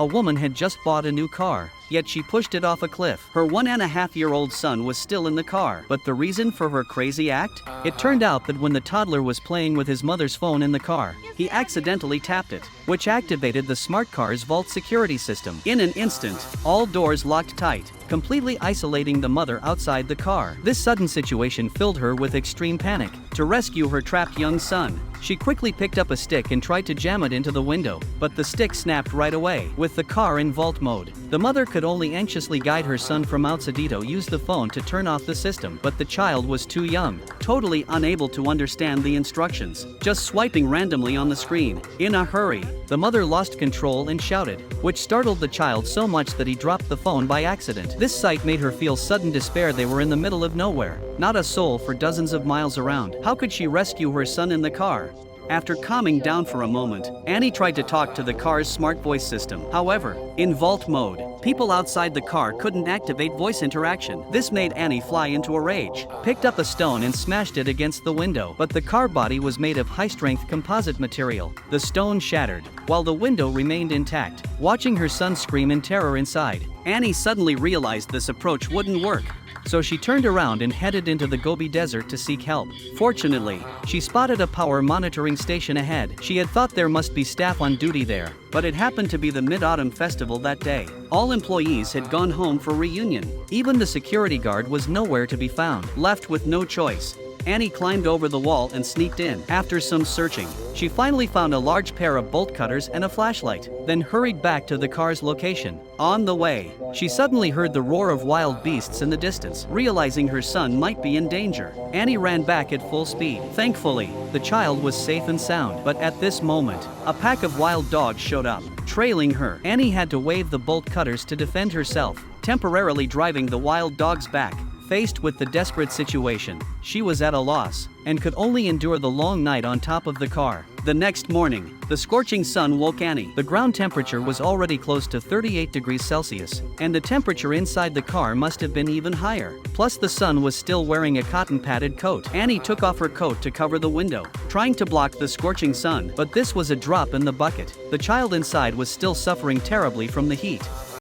A woman had just bought a new car, yet she pushed it off a cliff. Her 1.5-year-old son was still in the car. But the reason for her crazy act? It turned out that when the toddler was playing with his mother's phone in the car, he accidentally tapped it, which activated the smart car's vault security system. In an instant, all doors locked tight, completely isolating the mother outside the car. This sudden situation filled her with extreme panic. To rescue her trapped young son, she quickly picked up a stick and tried to jam it into the window, but the stick snapped right away. With the car in vault mode, the mother could only anxiously guide her son from outside to use the phone to turn off the system, but the child was too young, totally unable to understand the instructions, just swiping randomly on the screen. In a hurry, the mother lost control and shouted, which startled the child so much that he dropped the phone by accident. This sight made her feel sudden despair. They were in the middle of nowhere, not a soul for dozens of miles around. How could she rescue her son in the car? After calming down for a moment, Annie tried to talk to the car's smart voice system. However, in vault mode, people outside the car couldn't activate voice interaction. This made Annie fly into a rage, picked up a stone and smashed it against the window. But the car body was made of high-strength composite material. The stone shattered, while the window remained intact. Watching her son scream in terror inside, Annie suddenly realized this approach wouldn't work. So she turned around and headed into the Gobi Desert to seek help. Fortunately, she spotted a power monitoring station ahead. She had thought there must be staff on duty there, but it happened to be the Mid-Autumn Festival that day. All employees had gone home for reunion. Even the security guard was nowhere to be found. Left with no choice, Annie climbed over the wall and sneaked in. After some searching, she finally found a large pair of bolt cutters and a flashlight, then hurried back to the car's location. On the way, she suddenly heard the roar of wild beasts in the distance. Realizing her son might be in danger, Annie ran back at full speed. Thankfully, the child was safe and sound. But at this moment, a pack of wild dogs showed up, trailing her. Annie had to wave the bolt cutters to defend herself, temporarily driving the wild dogs back. Faced with the desperate situation, she was at a loss, and could only endure the long night on top of the car. The next morning, the scorching sun woke Annie. The ground temperature was already close to 38 degrees Celsius, and the temperature inside the car must have been even higher. Plus the sun was still wearing a cotton-padded coat. Annie took off her coat to cover the window, trying to block the scorching sun, but this was a drop in the bucket. The child inside was still suffering terribly from the heat.